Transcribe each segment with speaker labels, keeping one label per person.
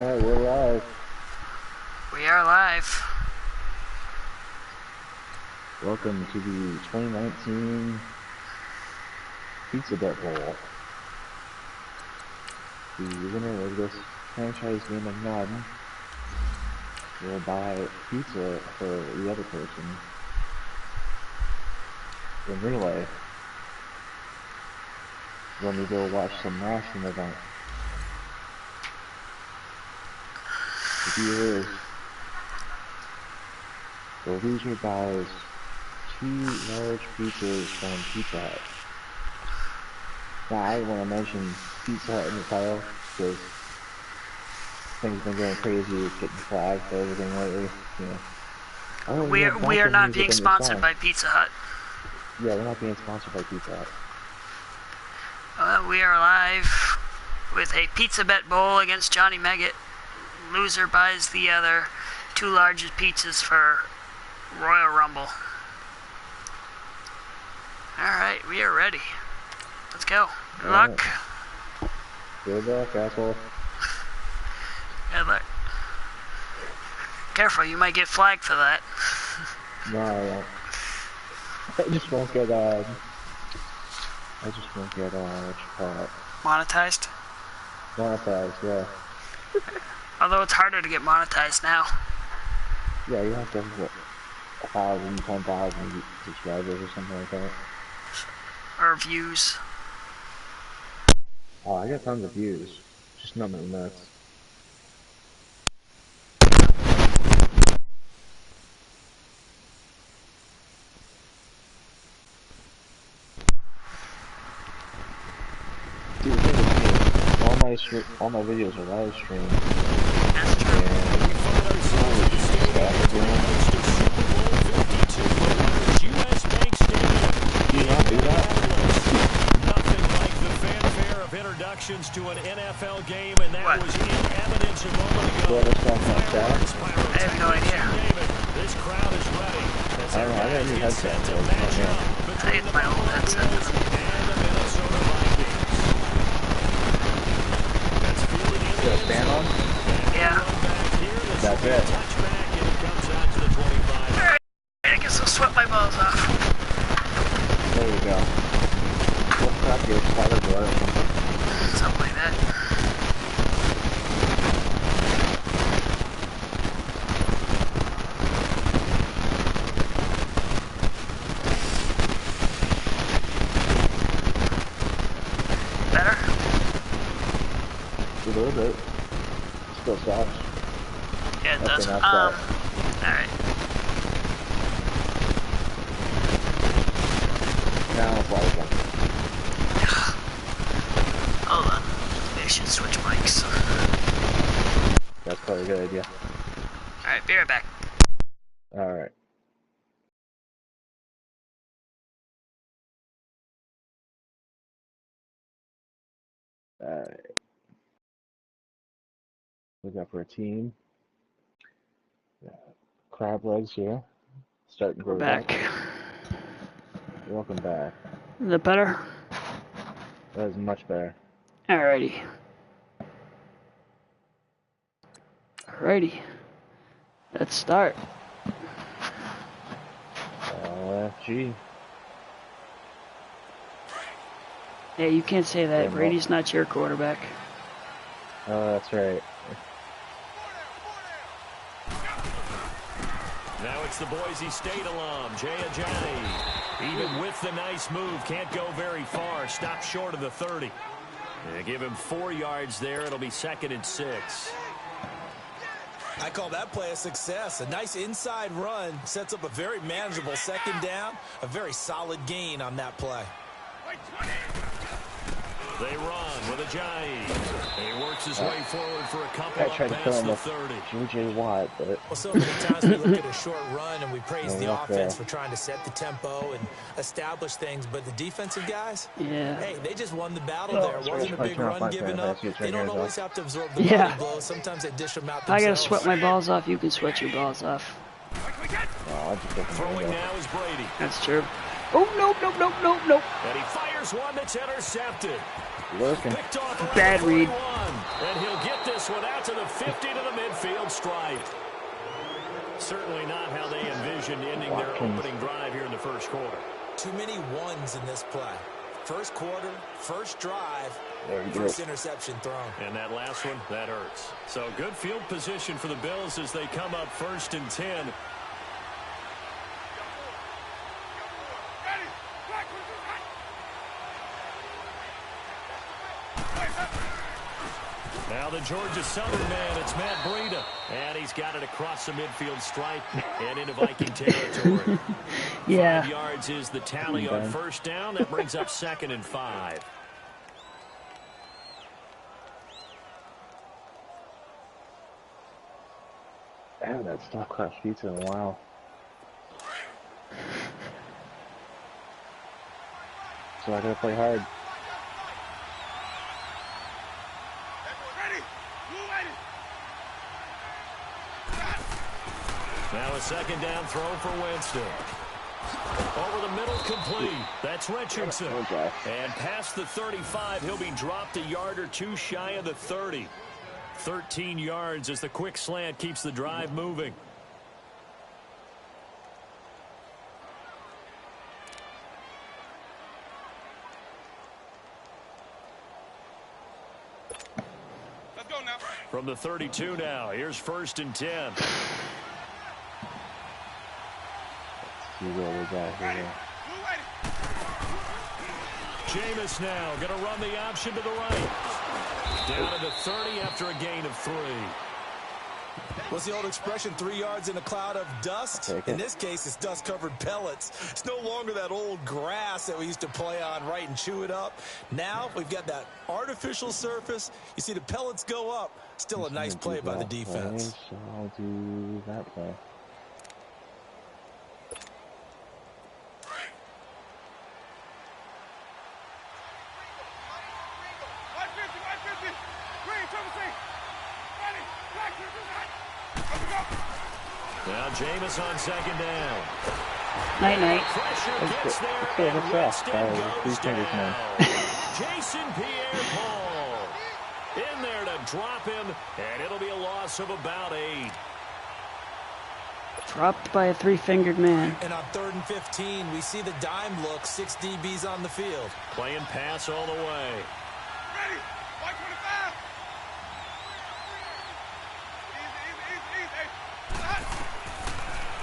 Speaker 1: Alright, we're live.
Speaker 2: We are live.
Speaker 1: Welcome to the 2019 Pizzabet Bowl. The winner of this franchise game of Madden will buy pizza for the other person in real life when we go watch some wrestling event. The deal is, the loser buys 2 large pizzas from Pizza Hut. Now, I want to mention Pizza Hut in the title because things have been going crazy with getting flagged for everything lately. You know.
Speaker 2: We are not being sponsored by Pizza Hut.
Speaker 1: Yeah, we're not being sponsored by Pizza Hut.
Speaker 2: We are live with a Pizzabet Bowl against JohnnyMeggett. Loser buys the other 2 largest pizzas for Royal Rumble. Alright, we are ready. Let's go. Good luck.
Speaker 1: Good luck, asshole.
Speaker 2: Good luck. Careful, you might get flagged for that.
Speaker 1: No, I won't. I just won't get, what you call it?
Speaker 2: Monetized?
Speaker 1: Monetized, yeah.
Speaker 2: Although it's harder to get monetized now.
Speaker 1: Yeah, you have to have, what, 1,000, 10,000 subscribers or something like that.
Speaker 2: Or views.
Speaker 1: Oh, I got tons of views. Just nothing nuts. See, the thing is, all my videos are live streamed.
Speaker 2: That's true.
Speaker 1: Do you not do that?
Speaker 3: Nothing like the fanfare of introductions to an NFL game, and that was in evidence a moment ago.
Speaker 2: I have no idea.
Speaker 3: This crowd is ready.
Speaker 1: I don't know, I got a new headset.
Speaker 2: I hate my old headset.
Speaker 1: Got a fan on?
Speaker 2: Yeah.
Speaker 1: That's it.
Speaker 2: Alright, I guess I'll sweat my balls off.
Speaker 1: There you go. What crap, your spider blood or something?
Speaker 2: Something like that. Better?
Speaker 1: A little bit. Still sucks.
Speaker 2: Yeah, it
Speaker 1: Okay,
Speaker 2: does.
Speaker 1: now start.
Speaker 2: Alright.
Speaker 1: Now it's like again.
Speaker 2: Hold on. Maybe I should switch mics.
Speaker 1: That's probably a good idea.
Speaker 2: Alright, be right back.
Speaker 1: Alright. Alright. We got for a team. Crab legs here. Starting
Speaker 2: We're back.
Speaker 1: Welcome back.
Speaker 2: Is that better?
Speaker 1: That is much better.
Speaker 2: Alrighty. Alrighty. Let's start.
Speaker 1: LFG.
Speaker 2: Hey, you can't say that.
Speaker 1: Yeah,
Speaker 2: Brady's not your quarterback.
Speaker 1: Oh, that's right.
Speaker 3: Now it's the Boise State alum, Jay Ajani. Even with the nice move, can't go very far. Stop short of the 30. Yeah, give him 4 yards there. It'll be 2nd and 6.
Speaker 4: I call that play a success. A nice inside run sets up a very manageable 2nd down. A very solid gain on that play.
Speaker 3: They run with Ajayi. He works his way forward for a couple
Speaker 1: I
Speaker 3: up
Speaker 1: tried to
Speaker 3: past
Speaker 1: fill
Speaker 3: the
Speaker 1: him
Speaker 3: 30.
Speaker 1: with J.J. Watt, but...
Speaker 4: Well, so many times we look at a short run and we praise the
Speaker 1: Yeah,
Speaker 4: offense for trying to set the tempo and establish things, but the defensive guys,
Speaker 2: Yeah.
Speaker 4: hey, they just won the battle there. It wasn't a big run given up. They don't always have to absorb the
Speaker 2: Yeah.
Speaker 4: body blows. Sometimes they dish them out
Speaker 2: If I
Speaker 4: themselves.
Speaker 2: gotta sweat my balls off, you can sweat your balls off.
Speaker 1: Oh, I just got
Speaker 3: Throwing now is Brady.
Speaker 2: That's true. Oh, nope, nope, nope, nope, nope.
Speaker 3: And he fires one that's intercepted.
Speaker 1: Lurking.
Speaker 3: Picked off around
Speaker 2: Bad
Speaker 3: the
Speaker 2: read.
Speaker 3: 41. And he'll get this this one out to the 50 to the midfield stripe. Certainly not how they envisioned ending their opening drive here in the first quarter.
Speaker 4: Too many ones in this play. First quarter, first drive, first interception thrown.
Speaker 3: And that last one, that hurts. So good field position for the Bills as they come up 1st and 10. Now the Georgia Southern man, it's Matt Breida. And he's got it across the midfield stripe and into Viking territory.
Speaker 2: Yeah.
Speaker 3: 5 yards is the tally on first down. That brings up 2nd and 5.
Speaker 1: I haven't had stuffed crust pizza in a while. So I gotta play hard.
Speaker 3: Now a 2nd down throw for Winston. Over the middle, complete. That's Richardson. And past the 35, he'll be dropped a yard or two shy of the 30. 13 yards as the quick slant keeps the drive moving.
Speaker 5: Let's go now.
Speaker 3: From the 32 now, here's 1st and 10.
Speaker 1: See what we got here.
Speaker 3: Jameis now going to run the option to the right. Down to the 30 after a gain of 3.
Speaker 4: What's the old expression, 3 yards in a cloud of dust? In this case, it's dust-covered pellets. It's no longer that old grass that we used to play on, right, and chew it up. Now we've got that artificial surface. You see the pellets go up. Still a nice play by the defense.
Speaker 1: So I'll do that play.
Speaker 3: Now Jameis on 2nd down.
Speaker 2: Night-night.
Speaker 3: Pressure gets there, and Winston goes down. Jason Pierre-Paul in there to drop him, and it'll be a loss of about 8.
Speaker 2: Dropped by a 3-fingered man.
Speaker 4: And on 3rd and 15, we see the dime look, 6 DBs on the field.
Speaker 3: Playing pass all the way.
Speaker 5: Ready? 125.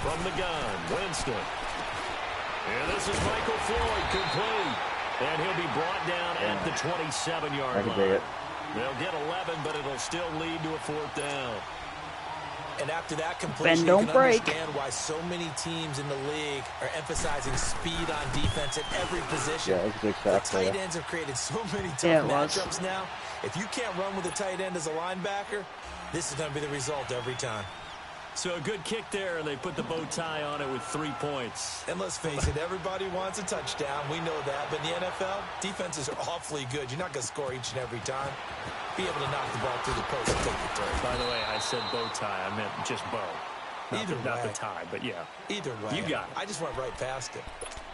Speaker 3: From the gun, Winston. And this is Michael Floyd, complete. And he'll be brought down at the 27-yard line. They'll get 11, but it'll still lead to a 4th down.
Speaker 4: And after that completion, you can understand why so many teams in the league are emphasizing speed on defense at every position.
Speaker 1: Yeah, it's a big
Speaker 4: the
Speaker 1: factor.
Speaker 4: tight ends have created so many tough matchups now. If you can't run with a tight end as a linebacker, this is going to be the result every time.
Speaker 3: So a good kick there, and they put the bow tie on it with 3 points.
Speaker 4: And let's face it, everybody wants a touchdown. We know that. But in the NFL, defenses are awfully good. You're not going to score each and every time. Be able to knock the ball through the post and take the throw.
Speaker 3: By the way, I said bow tie. I meant just bow. Not the tie, but yeah.
Speaker 4: Either way.
Speaker 3: You got it.
Speaker 4: I just went right past it.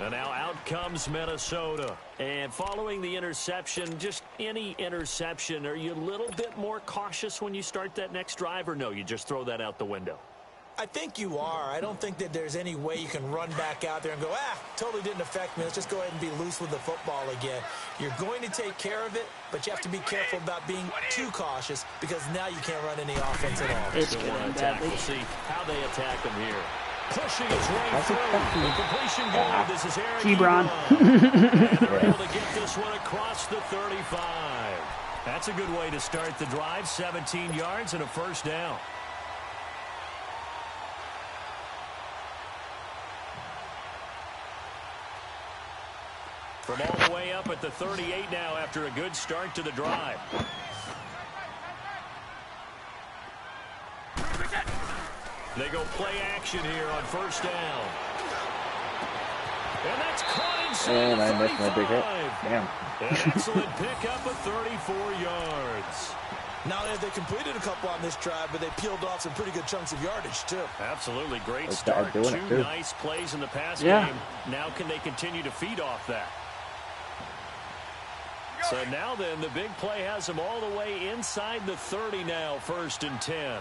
Speaker 3: And now out comes Minnesota. And following the interception, just any interception, are you a little bit more cautious when you start that next drive, or no, you just throw that out the window?
Speaker 4: I think you are. I don't think that there's any way you can run back out there and go, totally didn't affect me. Let's just go ahead and be loose with the football again. You're going to take care of it, but you have to be careful about being too cautious because now you can't run any offense at all.
Speaker 2: It's going badly.
Speaker 3: We'll see how they attack him here. Pushing his way through. The completion good. This is Eric
Speaker 2: Ebron.
Speaker 3: And they're able to get this one across the 35. That's a good way to start the drive. 17 yards and a 1st down. From all the way up at the 38 now after a good start to the drive. They go play action here on 1st down. And that's caught inside.
Speaker 1: And I missed my big hit. Damn.
Speaker 3: An excellent pickup of 34 yards.
Speaker 4: Not only have they completed a couple on this drive, but they peeled off some pretty good chunks of yardage, too.
Speaker 3: Absolutely. Great start. 2 nice plays in the pass game. Now can they continue to feed off that? So now then, the big play has him all the way inside the 30 now, 1st and 10.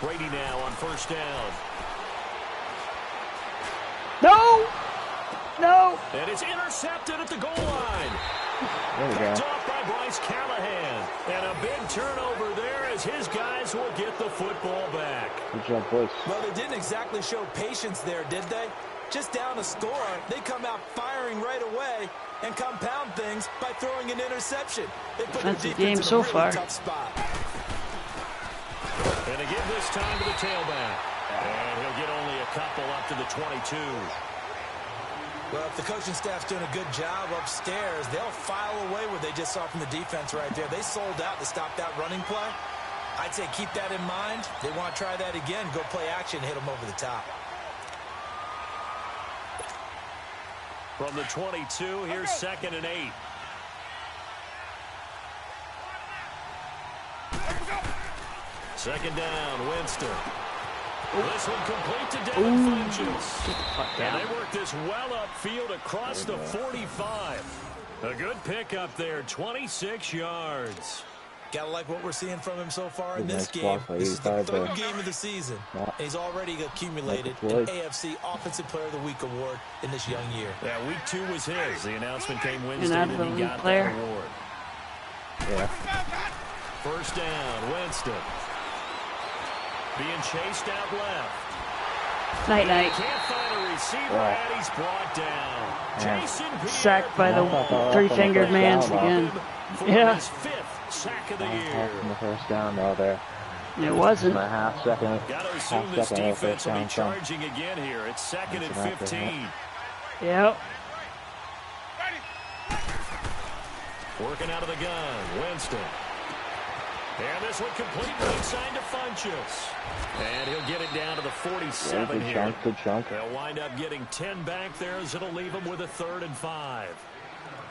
Speaker 3: Brady now on 1st down.
Speaker 2: No! No!
Speaker 3: And it's intercepted at the goal line.
Speaker 1: There we go.
Speaker 3: Picked off by Bryce Callahan. And a big turnover there as his guys will get the football back.
Speaker 1: Good job, boys.
Speaker 4: Well, they didn't exactly show patience there, did they? Just down a score, they come out firing right away and compound things by throwing an interception. They put their
Speaker 2: Defensive
Speaker 4: defense
Speaker 2: game
Speaker 4: in
Speaker 2: so
Speaker 4: a really
Speaker 2: far.
Speaker 4: tough spot.
Speaker 3: And they give this time to the tailback. And he'll get only a couple up to the 22.
Speaker 4: Well, if the coaching staff's doing a good job upstairs, they'll file away what they just saw from the defense right there. They sold out to stop that running play. I'd say keep that in mind. They want to try that again. Go play action, hit them over the top.
Speaker 3: From the 22, here's 2nd and 8. Second down, Winston. This one complete to Devin Funchess. And they work this well upfield across the 45. A good pickup there, 26 yards.
Speaker 4: Gotta like what we're seeing from him so far in this
Speaker 1: Nice
Speaker 4: game.
Speaker 1: block by
Speaker 4: This is the
Speaker 1: 85
Speaker 4: third
Speaker 1: there.
Speaker 4: game of the season.
Speaker 1: Yeah.
Speaker 4: He's already accumulated
Speaker 1: Like
Speaker 4: an
Speaker 1: it was.
Speaker 4: AFC Offensive Player of the Week award in this young year.
Speaker 3: Yeah, week 2 was his. The announcement came Wednesday
Speaker 2: And
Speaker 3: that
Speaker 2: that's
Speaker 3: he
Speaker 2: the
Speaker 3: got
Speaker 2: player.
Speaker 3: that award.
Speaker 1: Yeah.
Speaker 3: 1st down, Winston. Being chased out left.
Speaker 2: Night-night.
Speaker 3: Can't find a receiver, and he's brought down.
Speaker 1: Yeah.
Speaker 3: Jason Pierre
Speaker 2: Sacked by the
Speaker 1: Yeah.
Speaker 2: three-fingered man again.
Speaker 3: for
Speaker 2: Yeah.
Speaker 3: his 5th sack of the year.
Speaker 1: Half from the first down though there.
Speaker 2: It wasn't.
Speaker 1: A half second.
Speaker 3: Got to
Speaker 1: Half
Speaker 3: assume this
Speaker 1: second of
Speaker 3: defense
Speaker 1: first
Speaker 3: will be
Speaker 1: down from.
Speaker 3: charging again here. It's 2nd and
Speaker 1: That's an accurate
Speaker 3: 15.
Speaker 2: Yep.
Speaker 3: Working out of the gun, Winston. And this one complete right side to Funchess. And he'll get it down to the 47
Speaker 1: Good
Speaker 3: here.
Speaker 1: chunk, good chunk.
Speaker 3: They'll wind up getting 10 back there as it'll leave them with a 3rd and 5.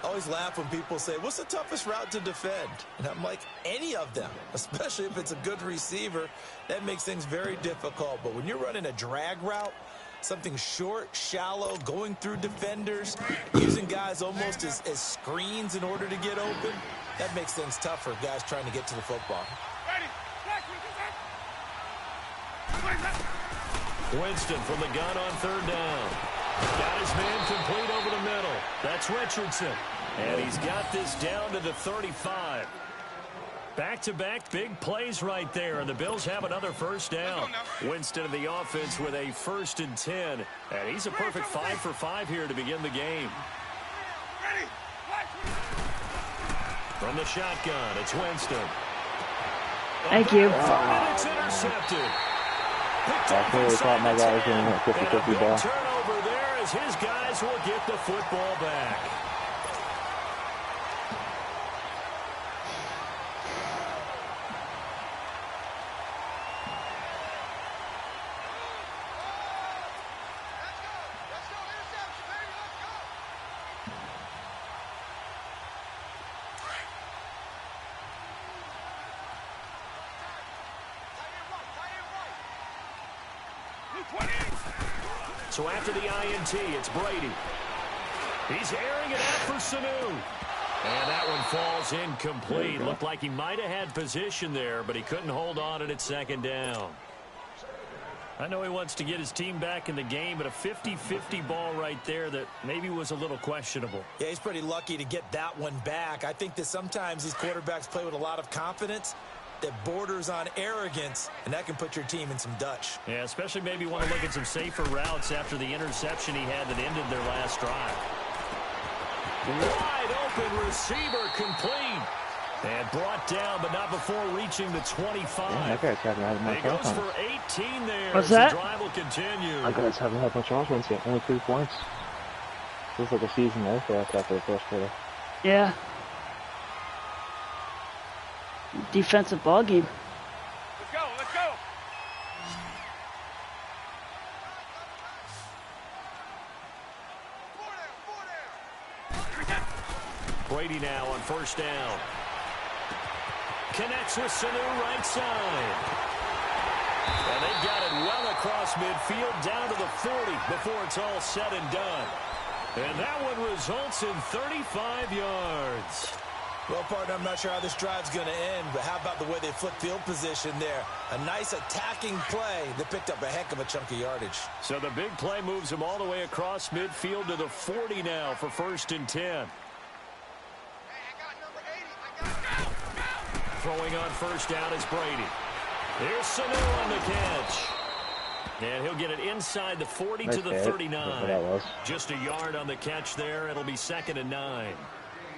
Speaker 4: I always laugh when people say, what's the toughest route to defend? And I'm like, any of them, especially if it's a good receiver. That makes things very difficult. But when you're running a drag route, something short, shallow, going through defenders, using guys almost as screens in order to get open, that makes things tough for guys trying to get to the football.
Speaker 3: Winston from the gun on 3rd down. Got his man complete over the middle. That's Richardson. And he's got this down to the 35. Back-to-back big plays right there, and the Bills have another 1st down. Winston in the offense with a 1st and 10. And he's a perfect 5 for 5 here to begin the game. From the shotgun, it's Winston.
Speaker 2: Thank you.
Speaker 3: And it's intercepted. Picked
Speaker 1: I
Speaker 3: off
Speaker 1: clearly
Speaker 3: inside
Speaker 1: thought my
Speaker 3: the
Speaker 1: guy was
Speaker 3: 10.
Speaker 1: doing a
Speaker 3: And a
Speaker 1: 50-50
Speaker 3: big
Speaker 1: ball.
Speaker 3: turnover there as his guys will get the football back. So after the INT, it's Brady. He's airing it out for Sanu. And that one falls incomplete. Looked like he might have had position there, but he couldn't hold on it at 2nd down. I know he wants to get his team back in the game, but a 50-50 ball right there that maybe was a little questionable.
Speaker 4: Yeah, he's pretty lucky to get that one back. I think that sometimes these quarterbacks play with a lot of confidence that borders on arrogance, and that can put your team in some Dutch.
Speaker 3: Yeah, especially maybe want to look at some safer routes after the interception he had that ended their last drive. Wide open receiver complete. And brought down, but not before reaching the 25.
Speaker 1: Yeah, that guy's haven't had much
Speaker 3: He goes
Speaker 1: offense.
Speaker 3: for 18 there.
Speaker 2: What's
Speaker 3: as
Speaker 2: that?
Speaker 3: The drive will continue.
Speaker 1: That guys haven't had much offense yet. Only 3 points. Feels like a season there for us after the first quarter.
Speaker 2: Yeah. Defensive ball game.
Speaker 5: Let's go, let's go.
Speaker 3: Brady now on 1st down. Connects with Sanu right side. And they've got it well across midfield down to the 40 before it's all said and done. And that one results in 35 yards.
Speaker 4: Well, partner, I'm not sure how this drive's going to end, but how about the way they flipped field position there? A nice attacking play that picked up a heck of a chunk of yardage.
Speaker 3: So the big play moves them all the way across midfield to the 40 now for 1st and 10. Throwing on 1st down is Brady. Here's Sanu on the catch. And he'll get it inside the 40 to the 39. Just a yard on the catch there. It'll be 2nd and 9.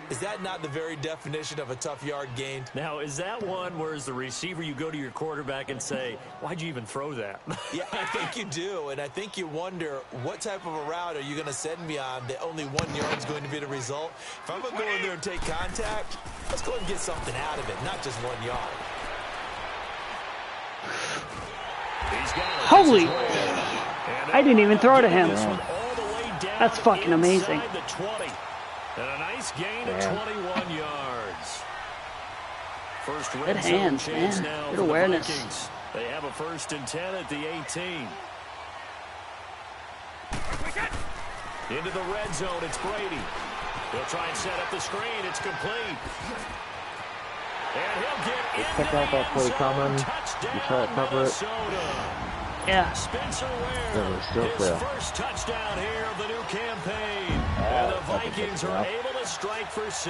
Speaker 4: Is that not the very definition of a tough yard gain?
Speaker 3: Now, is that one where as the receiver you go to your quarterback and say, why'd you even throw that?
Speaker 4: Yeah, I think you do. And I think you wonder, what type of a route are you going to send me on that only 1 yard is going to be the result? If I'm going to go in there and take contact, let's go and get something out of it, not just 1 yard.
Speaker 2: Holy! I didn't even throw to him. That's fucking amazing.
Speaker 3: And a nice gain of 21 yards. First
Speaker 2: good hands, man. Good awareness.
Speaker 3: They have a 1st and 10 at the 18. Into the red zone, it's Brady. He'll try and set up the screen. It's complete. And he'll get
Speaker 1: pick out that play coming. You try to cover it.
Speaker 2: Yeah.
Speaker 3: Spencer Ware, his first touchdown here of the new campaign. And the Vikings are able to strike for 6.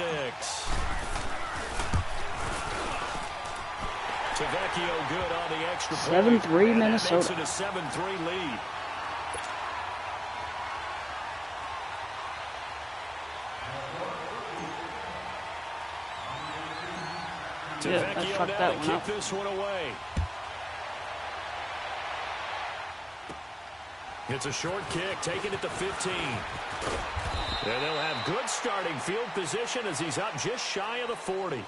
Speaker 3: Tavecchio good on the extra point.
Speaker 2: 7-3 Minnesota.
Speaker 3: Makes it a 7-3 lead. Tavecchio now to kick this one away. It's a short kick, taking it to 15. And they'll have good starting field position as he's up just shy of the 40.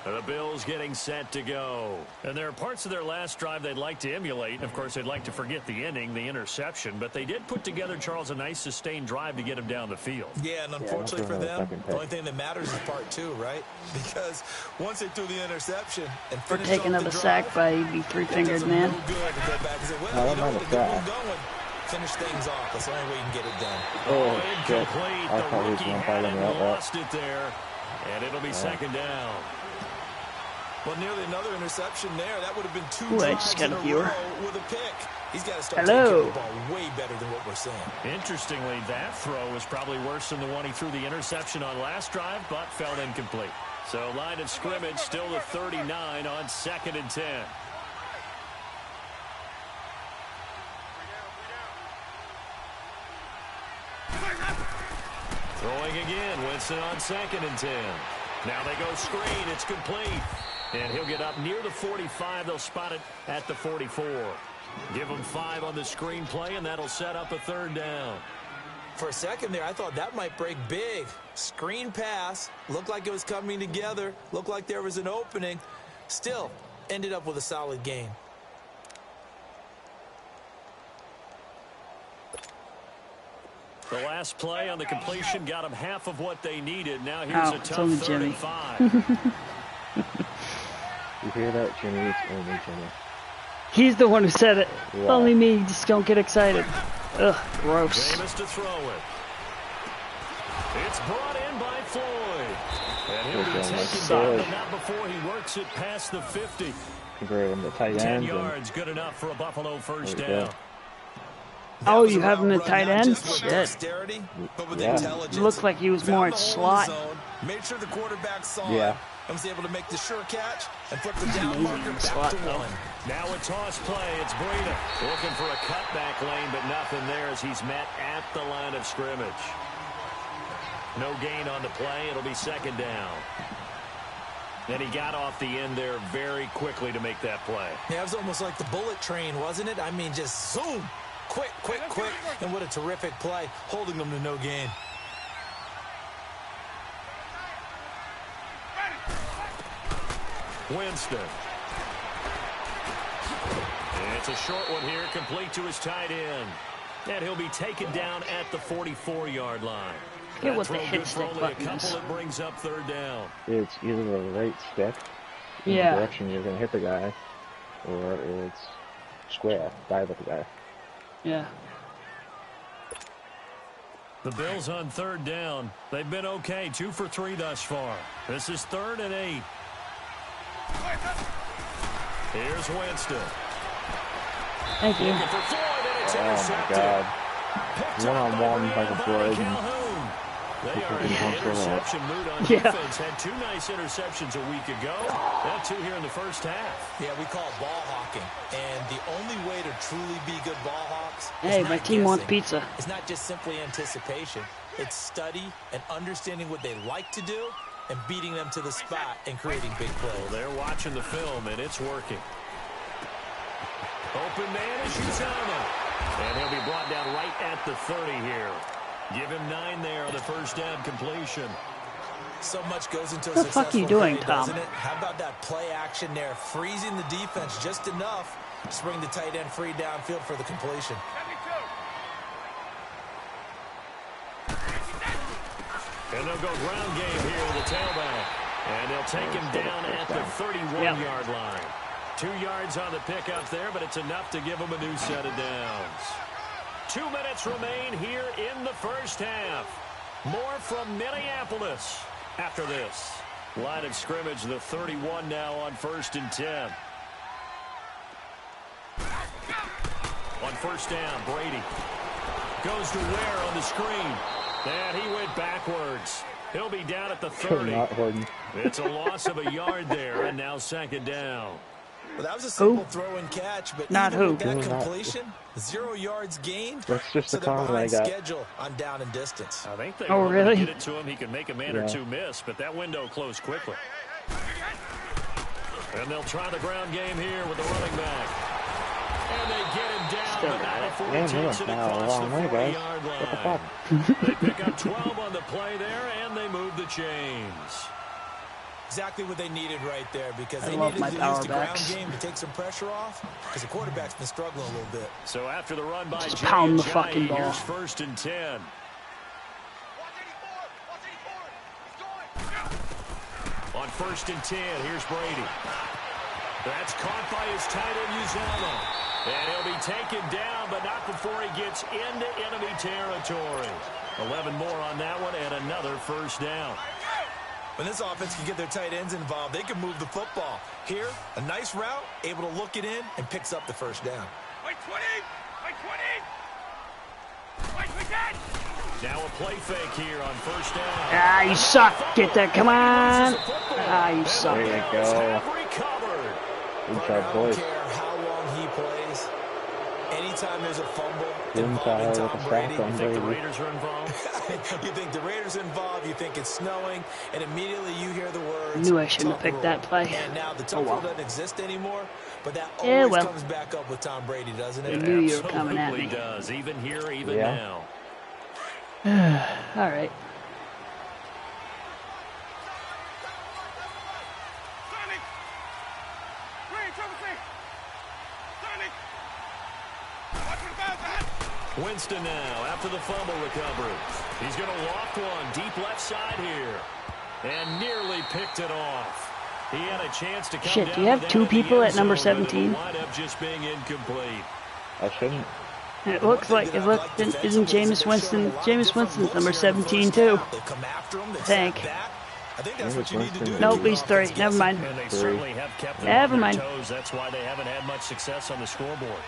Speaker 3: And the Bills getting set to go. And there are parts of their last drive they'd like to emulate. Of course, they'd like to forget the ending, the interception. But they did put together, Charles, a nice sustained drive to get him down the field.
Speaker 4: Yeah, and unfortunately for them, the only thing that matters is part 2, right? Because once they threw the interception and
Speaker 2: for taking up a sack by the 3-fingered man.
Speaker 4: Finish things off. That's the only way you can get it done.
Speaker 3: Oh, incomplete. The rookie had it, lost it there. And it'll be 2nd down.
Speaker 4: Well, nearly another interception there. That would have been 2 drives in a row with a pick. He's got to start taking the ball way better than what we're seeing. Interestingly, that throw was probably worse than the one he threw the interception on last drive, but fell incomplete. So line of scrimmage still the 39 on 2nd and 10. Throwing again, Winston on 2nd and 10. Now they go screen, it's complete. And he'll get up near the 45. They'll spot it at the 44. Give him 5 on the screen play, and that'll set up a 3rd down. For a second there, I thought that might break big. Screen pass, looked like it was coming together, looked like there was an opening. Still, ended up with a solid gain. The last play on the completion got them half of what they needed. Now here's a tough 3rd and 5.
Speaker 1: You hear that, Jimmy? It's only Jimmy.
Speaker 2: He's the one who said it. Yeah. Only me. Just don't get excited. Ugh, gross.
Speaker 3: Jameis to throw it. It's brought in by Floyd. And he'll be taken down, but not before he works it past the 50.
Speaker 1: Convert him to tight end.
Speaker 3: 10 yards, good enough for a Buffalo 1st down.
Speaker 2: Oh, you have him at tight end? Shit.
Speaker 1: Yeah.
Speaker 2: Looked like he was more at slot.
Speaker 4: Made sure the quarterback saw it and was able to make the sure catch and flip the down marker back to 1. Now a toss play. It's Breida looking for a cutback lane, but nothing there as he's met at the line of scrimmage. No gain on the play. It'll be 2nd down. And he got off the end there very quickly to make that play. Yeah, it was almost like the bullet train, wasn't it? I mean, just zoom. Quick, quick, quick. And what a terrific play, holding them to no gain.
Speaker 3: Winston. And it's a short one here, complete to his tight end. And he'll be taken down at the 44-yard line.
Speaker 2: Get with the hit stick buttons.
Speaker 3: It brings up 3rd down.
Speaker 1: It's either the right stick in the direction you're going to hit the guy, or it's square, dive at the guy.
Speaker 2: Yeah.
Speaker 3: The Bills on third down. They've been okay, 2 for 3 thus far. This is 3rd and 8. Here's Winston.
Speaker 2: Thank you.
Speaker 3: Looking for Floyd, and it's
Speaker 1: Oh, my
Speaker 3: intercepted.
Speaker 1: God.
Speaker 3: Picked up
Speaker 1: One-on-one
Speaker 3: by
Speaker 1: like a Floyd.
Speaker 3: Calhoun. They are in
Speaker 1: Yeah.
Speaker 3: interception mood on
Speaker 2: Yeah.
Speaker 3: defense. Had 2 nice interceptions a week ago. Now 2 here in the first half.
Speaker 4: Yeah, we call it ball hawking. And the only way to truly be good ball hawks
Speaker 2: Hey,
Speaker 4: is
Speaker 2: my
Speaker 4: not
Speaker 2: team wants
Speaker 4: guessing.
Speaker 2: pizza.
Speaker 4: It's not just simply anticipation. It's study and understanding what they like to do and beating them to the spot and creating big plays.
Speaker 3: Well, they're watching the film, and it's working. Open man is Uzama. And he'll be brought down right at the 30 here. Give him 9 there on the first down completion.
Speaker 4: So much goes into a
Speaker 2: What the fuck are you
Speaker 4: successful
Speaker 2: doing,
Speaker 4: play,
Speaker 2: Tom?
Speaker 4: doesn't it? How about that play action there, freezing the defense just enough to bring the tight end free downfield for the completion.
Speaker 3: And they'll go ground game here with the tailback. And they'll take him down at the 31-yard line. 2 yards on the pickup there, but it's enough to give them a new set of downs. 2 minutes remain here in the first half. More from Minneapolis after this. Line of scrimmage, the 31 now on 1st and 10. On first down, Brady goes to Ware on the screen. And he went backwards. He'll be down at the 30. It's a loss of a yard there, and now 2nd down.
Speaker 4: Well, that was a simple throw and catch, but
Speaker 2: Not
Speaker 4: even
Speaker 2: who.
Speaker 4: with that completion, 0 yards gained.
Speaker 1: That's just
Speaker 4: so
Speaker 1: the
Speaker 4: they're
Speaker 1: comment I
Speaker 4: behind
Speaker 1: got.
Speaker 4: schedule on down and distance.
Speaker 3: I think they
Speaker 2: Oh,
Speaker 3: were
Speaker 2: really?
Speaker 3: going to get it to him. He could make a man or 2 miss, but that window closed quickly. And they'll try the ground game here with the running back. And they get him down, but not before he takes it across the 40-yard line. They pick up 12 on the play there, and they move the chains.
Speaker 4: Exactly what they needed right there, because
Speaker 2: I
Speaker 4: they
Speaker 2: love
Speaker 4: needed
Speaker 2: my
Speaker 4: to use
Speaker 2: power
Speaker 4: the ground
Speaker 2: backs.
Speaker 4: game to take some pressure off, because the quarterback's been struggling a little bit.
Speaker 3: So after the run by
Speaker 2: Just
Speaker 3: Jay
Speaker 2: pound the
Speaker 3: Ajayi,
Speaker 2: fucking ball.
Speaker 3: here's 1st and 10. On 1st and 10, here's Brady. That's caught by his tight end, Uzama. And he'll be taken down, but not before he gets into enemy territory. 11 more on that one, and another 1st down.
Speaker 4: When this offense can get their tight ends involved, they can move the football. Here, a nice route, able to look it in, and picks up the 1st down.
Speaker 5: Wait 20! Wait 20! Wait, we dead!
Speaker 3: Now a play fake here on 1st down.
Speaker 2: Ah, you suck. Get that. Come on. Ah, you suck.
Speaker 1: There you go.
Speaker 3: Recovered.
Speaker 1: Good
Speaker 4: But
Speaker 1: job,
Speaker 4: I don't
Speaker 1: boys.
Speaker 4: care how long he plays. Anytime there's a fumble
Speaker 1: Inside
Speaker 4: involving
Speaker 1: with
Speaker 4: Tom
Speaker 1: a
Speaker 4: Brady,
Speaker 1: sack on
Speaker 3: You think the
Speaker 1: Brady.
Speaker 3: Raiders are involved?
Speaker 4: you think the Raiders are involved, you think it's snowing, and immediately you hear the words.
Speaker 2: Knew I shouldn't have
Speaker 4: tough
Speaker 2: picked
Speaker 4: rule.
Speaker 2: that play.
Speaker 4: And now the
Speaker 2: Oh,
Speaker 4: tough
Speaker 2: well.
Speaker 4: rule doesn't exist anymore, but that
Speaker 2: Yeah,
Speaker 4: always
Speaker 2: well.
Speaker 4: comes back up with Tom Brady, doesn't
Speaker 2: I
Speaker 4: it?
Speaker 2: knew you were coming at
Speaker 3: Absolutely
Speaker 2: me.
Speaker 3: does, even here, even
Speaker 1: Yeah.
Speaker 3: now.
Speaker 2: All right.
Speaker 5: Sonny! Green, triple C! Sonny! Watch for the bounce ahead!
Speaker 3: Winston now after the fumble recovery. He's going to loft one deep left side here. And nearly picked it off. He had a chance to come
Speaker 2: Shit,
Speaker 3: down
Speaker 2: do you have
Speaker 3: with
Speaker 2: 2
Speaker 3: that in the
Speaker 2: people
Speaker 3: end
Speaker 2: at number
Speaker 3: zone, but it'll
Speaker 2: 17?
Speaker 3: wind up just being incomplete.
Speaker 1: I shouldn't.
Speaker 2: It looks like it look, isn't Jameis Winston? Jameis Winston's number 17 too.
Speaker 4: They come after him, they
Speaker 2: Think.
Speaker 4: step back. I think that's what you need to do. to
Speaker 2: Nope,
Speaker 4: keep
Speaker 2: he's
Speaker 4: an
Speaker 2: 3.
Speaker 4: offense
Speaker 2: Never
Speaker 4: guessing.
Speaker 2: mind.
Speaker 3: And they certainly have kept them
Speaker 2: Never
Speaker 3: on their
Speaker 2: mind.
Speaker 3: toes. That's why they haven't had much success on the scoreboard.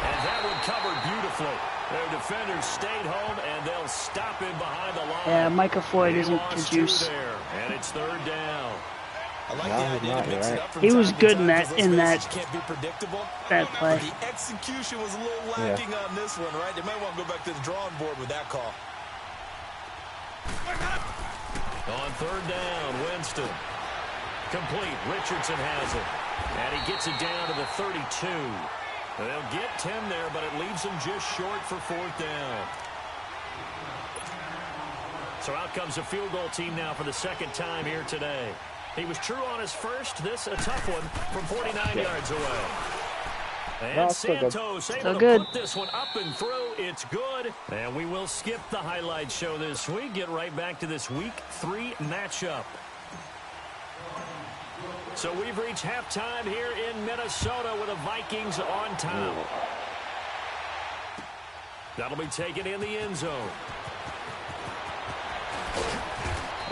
Speaker 3: And that one covered beautifully. Their defenders stayed home, and they'll stop him behind the line.
Speaker 2: Yeah, Micah Floyd
Speaker 3: He
Speaker 2: isn't
Speaker 3: lost
Speaker 2: to
Speaker 3: 2
Speaker 2: juice.
Speaker 3: there, and it's 3rd down.
Speaker 4: I like
Speaker 1: No,
Speaker 4: the
Speaker 1: he's
Speaker 4: idea
Speaker 1: not,
Speaker 4: to mix
Speaker 1: you're
Speaker 4: it
Speaker 1: right.
Speaker 4: up from
Speaker 2: He was
Speaker 4: time to
Speaker 2: good
Speaker 4: time,
Speaker 2: in that-
Speaker 4: 'cause let's
Speaker 2: in
Speaker 4: face
Speaker 2: that-
Speaker 4: it, you can't be predictable.
Speaker 2: That play.
Speaker 4: But the execution was a little lacking on this one, right? They might want to go back to the drawing board with that call.
Speaker 3: On 3rd down, Winston. Complete. Richardson has it. And he gets it down to the 32. They'll get 10 there, but it leaves them just short for 4th down. So out comes the field goal team now for the 2nd time here today. He was true on his first. This a tough one from 49 yards away. And
Speaker 1: No, it's still good.
Speaker 3: Santos able
Speaker 2: Still
Speaker 3: to
Speaker 2: good.
Speaker 3: put this one up and through. It's good. And we will skip the highlight show this week. Get right back to this Week 3 matchup. So we've reached halftime here in Minnesota with the Vikings on top. That'll be taken in the end zone.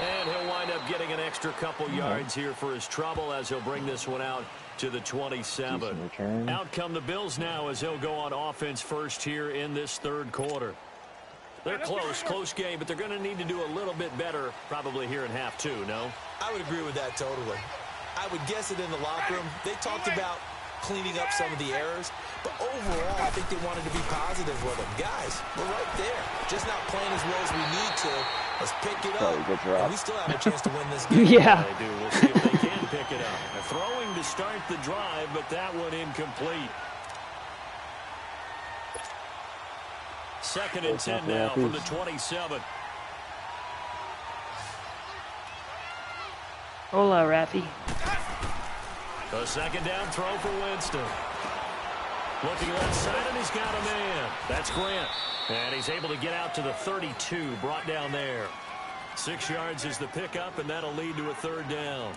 Speaker 3: And he'll wind up getting an extra couple yards here for his trouble as he'll bring this one out to the 27. Out come the Bills now as they'll go on offense first here in this third quarter. They're close game, but they're going to need to do a little bit better probably here in half two, no?
Speaker 4: I would agree with that totally. I would guess it in the locker room. They talked about cleaning up some of the errors, but overall, I think they wanted to be positive with them. Guys, we're right there. Just not playing as well as we need to. Let's pick it up. And we still have a chance to win this game.
Speaker 2: Yeah.
Speaker 3: They do. We'll see if they can pick it up. They're throwing to start the drive, but that one incomplete. 2nd and 10 now from the 27.
Speaker 2: Hola, Raffy.
Speaker 3: A second down throw for Winston. Looking left side, and he's got a man. That's Grant. And he's able to get out to the 32, brought down there. 6 yards is the pickup, and that'll lead to a third down.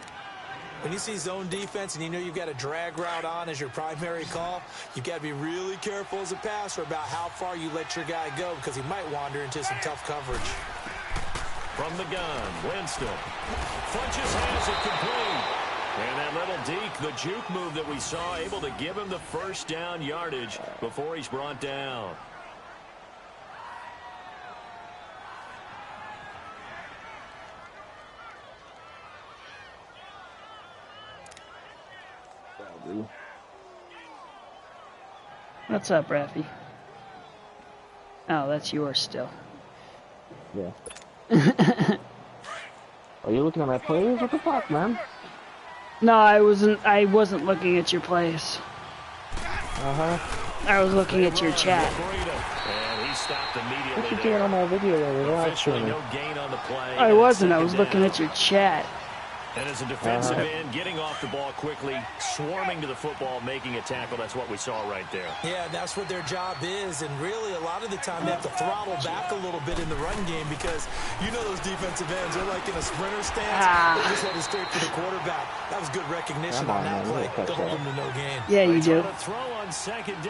Speaker 4: When you see zone defense and you know you've got a drag route on as your primary call, you've got to be really careful as a passer about how far you let your guy go because he might wander into some tough coverage.
Speaker 3: From the gun, Winston. Funches has it complete. And that little deke, the juke move that we saw, able to give him the first down yardage before he's brought down.
Speaker 2: What's up, Raffy? Oh, that's yours still.
Speaker 1: Yeah. Are you looking at my plays? What the fuck, man?
Speaker 2: No, I wasn't looking at your plays.
Speaker 1: Uh-huh.
Speaker 2: I was looking at your chat.
Speaker 3: And he stopped immediately.
Speaker 1: What you doing on my video when you're live
Speaker 3: Officially
Speaker 1: streaming?
Speaker 3: no gain on the play.
Speaker 2: I wasn't. I was looking at your chat.
Speaker 3: And as a defensive end, getting off the ball quickly, swarming to the football, making a tackle, that's what we saw right there.
Speaker 4: Yeah, that's what their job is, and really a lot of the time they have to throttle back a little bit in the run game because you know those defensive ends, they're like in a sprinter stance. They just headed straight for the quarterback. That was good recognition on that play to hold them to no gain.
Speaker 2: Yeah, you do.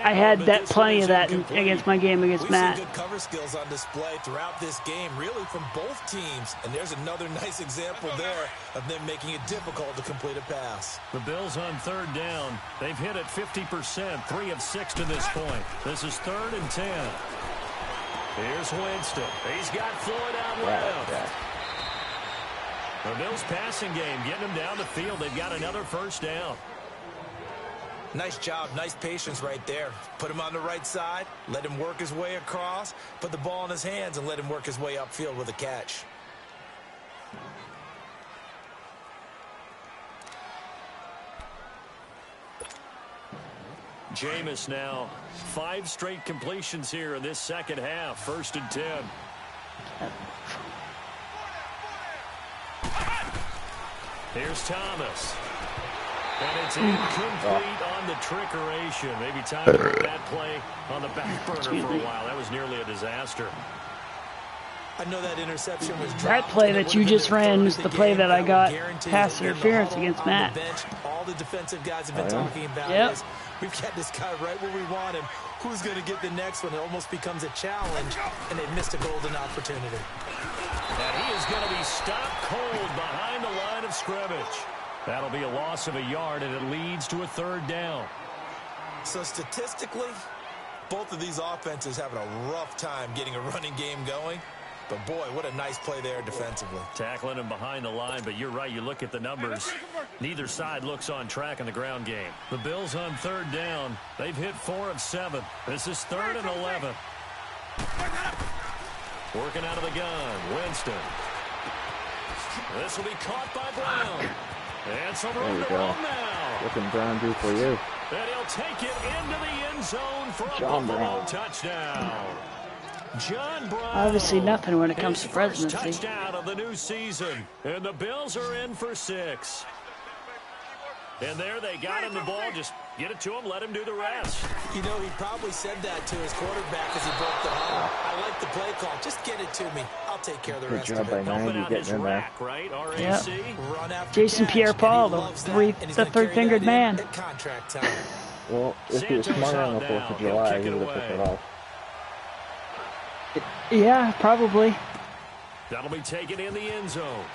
Speaker 2: I had that plenty of that against my game against Matt.
Speaker 4: We've seen good cover skills on display throughout this game, really from both teams, and there's another nice example there of them making it difficult to complete a pass.
Speaker 3: The Bills on third down. They've hit it 50%, 3 of 6 to this point. This is 3rd and 10. Here's Winston. He's got Floyd out left. The Bills passing game, getting him down the field. They've got another first down.
Speaker 4: Nice job, nice patience right there. Put him on the right side, let him work his way across, put the ball in his hands, and let him work his way upfield with a catch.
Speaker 3: Jameis now 5 straight completions here in this second half. 1st and 10. Here's Thomas. And it's incomplete on the trickeration. Maybe time to put that play on the back burner for a while. That was nearly a disaster.
Speaker 4: I know that interception was dropped.
Speaker 2: That play that you just ran is the play that I got pass interference against Matt.
Speaker 4: All the defensive guys have been talking about is we've got this guy right where we want him. Who's going to get the next one? It almost becomes a challenge, and they missed a golden opportunity.
Speaker 3: And he is going to be stopped cold behind the line of scrimmage. That'll be a loss of a yard, and it leads to a third down.
Speaker 4: So statistically, both of these offenses having a rough time getting a running game going. But, boy, what a nice play there defensively.
Speaker 3: Tackling him behind the line, but you're right. You look at the numbers. Neither side looks on track in the ground game. The Bills on third down. They've hit 4 of 7. This is 3rd and 11. Working out of the gun. Winston. This will be caught by Brown. And some room to run now.
Speaker 1: What can Brown do for you?
Speaker 3: And he'll take it into the end zone for a
Speaker 1: John
Speaker 3: Buffalo
Speaker 1: Brown.
Speaker 3: touchdown. John Brown.
Speaker 2: Obviously nothing when it comes to presidency.
Speaker 3: Touchdown of the new season. And the Bills are in for 6. And there they got him the ball. Just get it to him. Let him do the rest.
Speaker 4: You know, he probably said that to his quarterback as he broke the huddle. I like the play call. Just get it to me. I'll take care of the rest of it.
Speaker 3: Helping out his rack, right? RAC.
Speaker 4: Run after
Speaker 2: Jason
Speaker 4: catch,
Speaker 2: Pierre-Paul, the third-fingered man.
Speaker 4: At contract time.
Speaker 1: Well, if he was smart on the 4th of July, he would have picked it off.
Speaker 2: Yeah, probably.
Speaker 3: That'll be taken in the end zone.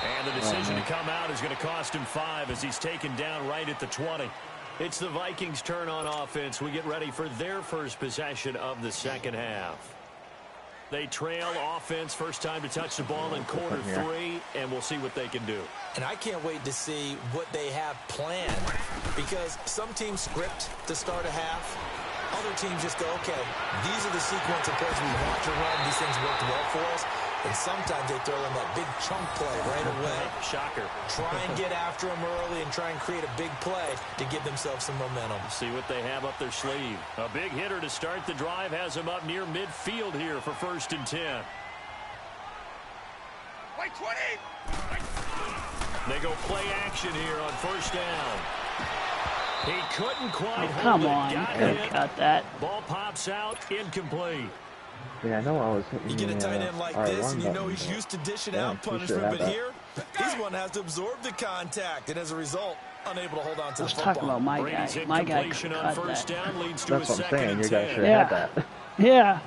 Speaker 3: And the decision to come out is going to cost him 5 as he's taken down right at the 20. It's the Vikings' turn on offense. We get ready for their first possession of the second half. They trail offense, first time to touch the ball in quarter 3, and we'll see what they can do.
Speaker 4: And I can't wait to see what they have planned, because some teams script to start a half. Other teams just go, okay, these are the sequence of plays we want to run. These things worked well for us. And sometimes they throw in that big chunk play right away.
Speaker 3: Shocker.
Speaker 4: Try and get after them early and try and create a big play to give themselves some momentum.
Speaker 3: See what they have up their sleeve. A big hitter to start the drive has them up near midfield here for 1st and 10.
Speaker 5: Wait, 20!
Speaker 3: They go play action here on 1st down. He couldn't quite hold
Speaker 2: Come
Speaker 3: it.
Speaker 2: on, you
Speaker 3: Got
Speaker 2: could have
Speaker 3: hit.
Speaker 2: got that.
Speaker 3: Ball pops out, incomplete.
Speaker 1: Yeah, I know I was hitting
Speaker 4: You get a tight end like this, and you know he's used to dishing out punishment, but here, he's one that has to absorb the contact, and as a result, unable to hold on to the football.
Speaker 2: Talk about my
Speaker 3: Brady's
Speaker 2: guy. My guy
Speaker 3: incompletion
Speaker 2: could
Speaker 3: on
Speaker 2: cut
Speaker 3: 1st
Speaker 2: that.
Speaker 3: down leads to
Speaker 1: That's
Speaker 3: a
Speaker 1: what I'm
Speaker 3: 2nd
Speaker 1: saying.
Speaker 3: and
Speaker 1: You guys
Speaker 3: 10.
Speaker 1: should have had that.
Speaker 2: Yeah.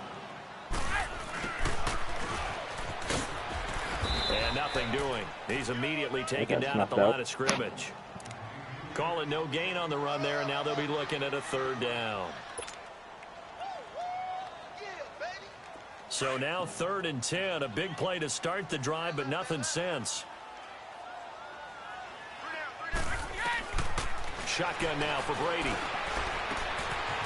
Speaker 3: And nothing doing. He's immediately taken
Speaker 1: That's
Speaker 3: down at the
Speaker 1: knocked out.
Speaker 3: line of scrimmage. Call it no gain on the run there, and now they'll be looking at a 3rd down. So now 3rd and 10, a big play to start the drive, but nothing since. Shotgun now for Brady.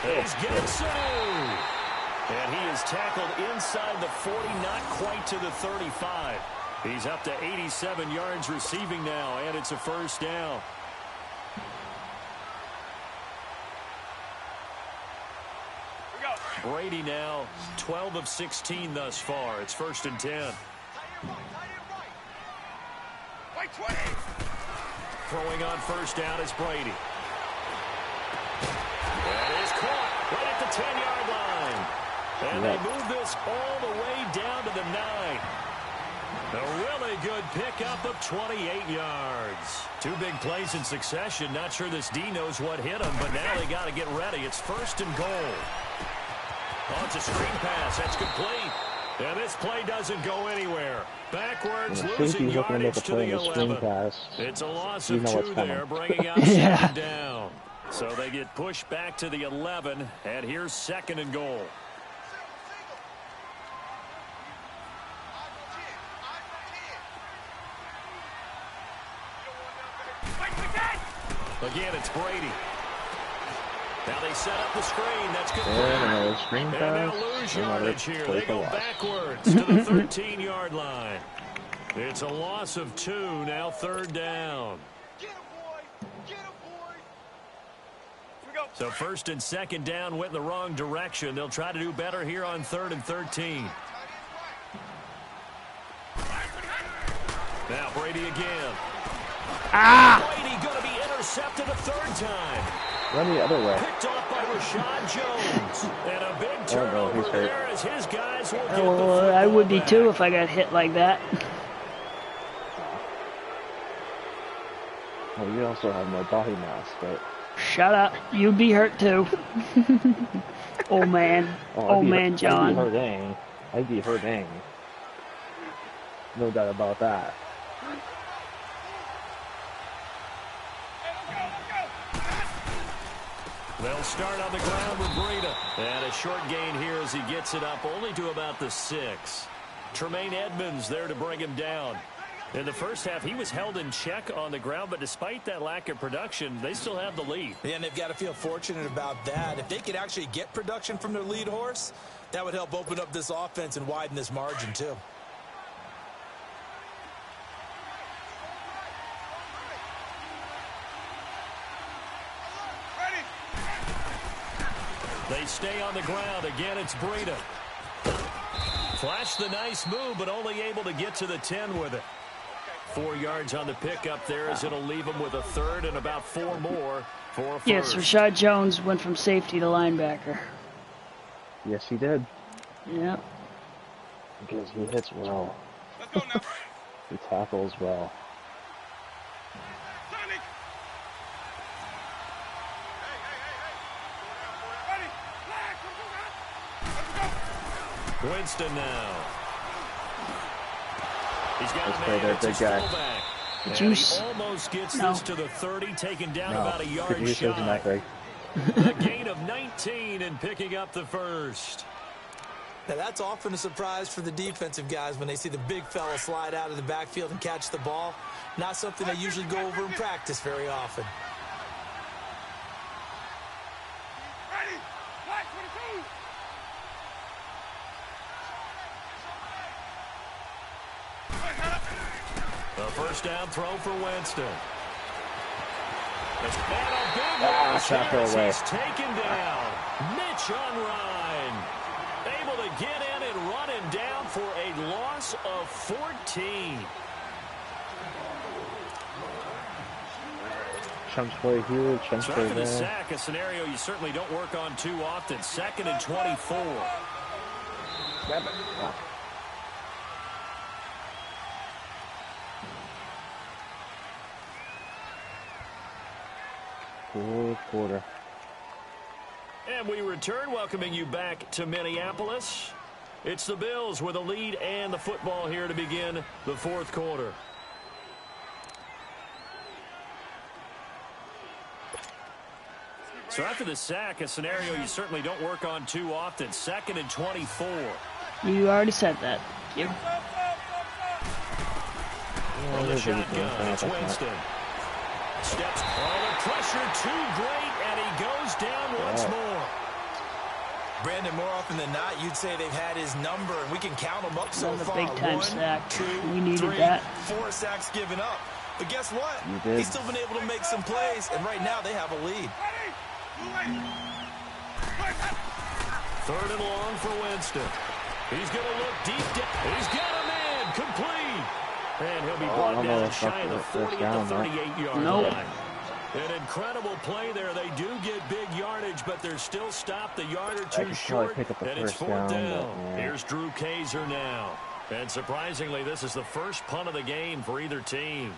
Speaker 3: He's Gibson. And he is tackled inside the 40, not quite to the 35. He's up to 87 yards receiving now, and it's a 1st down. Brady now 12 of 16 thus far. It's 1st and 10.
Speaker 5: Wait, 20!
Speaker 3: Throwing on 1st down is Brady. That is caught right at the 10-yard line. And they move this all the way down to the 9. A really good pickup of 28 yards. 2 big plays in succession. Not sure this D knows what hit him, but now they got to get ready. It's 1st and goal. Oh, it's a screen pass. That's complete. And this play doesn't go anywhere. Backwards, losing yardage to the 11. It's a loss of 2 there, bringing out 2nd down. So they get pushed back to the 11, and here's 2nd and goal. Again, it's Brady. Now they set up the screen. That's good.
Speaker 1: And screen pass.
Speaker 3: And they'll lose yardage here. They go backwards to the 13-yard line. It's a loss of 2. Now 3rd down.
Speaker 5: Get him, boy! Get him, boy! Here we go.
Speaker 3: So 1st and 2nd down went in the wrong direction. They'll try to do better here on 3rd and 13. Now Brady again. Brady going to be intercepted a 3rd time.
Speaker 1: Run the other way.
Speaker 3: Picked off by Rashad Jones. And a big turnover
Speaker 1: he's hurt.
Speaker 3: there as his guys will get the
Speaker 2: Well,
Speaker 3: football
Speaker 2: I would be
Speaker 3: back.
Speaker 2: too if I got hit like that.
Speaker 1: Well, you also have no body mass, but...
Speaker 2: Shut up. You'd be hurt too. Old man. Old man John.
Speaker 1: I'd be hurting. No doubt about that.
Speaker 3: They'll start on the ground with Breida. And a short gain here as he gets it up only to about the 6. Tremaine Edmonds there to bring him down. In the first half, he was held in check on the ground, but despite that lack of production, they still have the lead.
Speaker 4: Yeah, and they've got to feel fortunate about that. If they could actually get production from their lead horse, that would help open up this offense and widen this margin too.
Speaker 3: They stay on the ground. Again, it's Breida. Flash the nice move, but only able to get to the 10 with it. 4 yards on the pickup there as it'll leave him with a 3rd and about 4 more for a 1st.
Speaker 2: Yes, Rashad Jones went from safety to linebacker.
Speaker 1: Yes, he did.
Speaker 2: Yep.
Speaker 1: Because he hits well.
Speaker 5: Let's go now.
Speaker 1: He tackles well.
Speaker 5: Sonic! Hey! Ready? Flag! Let's go!
Speaker 3: Winston now. He's got
Speaker 1: Let's
Speaker 3: a
Speaker 1: play
Speaker 3: man.
Speaker 1: that big guy.
Speaker 2: The
Speaker 3: And
Speaker 2: juice.
Speaker 3: he almost gets
Speaker 2: No.
Speaker 3: this to the 30, taken down
Speaker 1: No,
Speaker 3: about a
Speaker 1: the
Speaker 3: yard
Speaker 1: juice isn't
Speaker 3: shy.
Speaker 1: that big.
Speaker 3: A gain of 19 and picking up the first.
Speaker 4: Now, that's often a surprise for the defensive guys when they see the big fella slide out of the backfield and catch the ball. Not something they usually go over in practice very often.
Speaker 5: Ready? Flag 22.
Speaker 3: A first down throw for Winston. And a big
Speaker 1: tackle
Speaker 3: chance.
Speaker 1: away.
Speaker 3: He's taken down. Mitch on Ryan. Able to get in and run him down for a loss of 14.
Speaker 1: Chumps play here, chumps
Speaker 3: So
Speaker 1: play
Speaker 3: after the
Speaker 1: there.
Speaker 3: sack, a scenario you certainly don't work on too often. 2nd and 24.
Speaker 1: Grab it. Oh. Fourth quarter.
Speaker 3: And we return, welcoming you back to Minneapolis. It's the Bills with a lead and the football here to begin the fourth quarter. So after the sack, a scenario you certainly don't work on too often. 2nd and 24.
Speaker 2: You already said that. Yep.
Speaker 3: From the shotgun, it's Winston. Steps on the pressure, too great, and he goes down once more.
Speaker 4: Brandon, more often than not, you'd say they've had his number, and we can count them up so
Speaker 2: Another
Speaker 4: far.
Speaker 2: big-time
Speaker 4: 1,
Speaker 2: sack.
Speaker 4: 2,
Speaker 2: We needed
Speaker 4: 3,
Speaker 2: that.
Speaker 4: 4 sacks given up. But guess what?
Speaker 1: You did.
Speaker 4: He's still been able to make some plays, and right now they have a lead.
Speaker 3: Third and long for Winston. He's going to look deep down. He's got a man complete. And he'll be brought down shy of the 40 at the 38-yard line. An incredible play there. They do get big yardage, but they're still stopped a yard or two short, and it's fourth down. Here's Drew Kaiser now. And surprisingly, this is the first punt of the game for either team.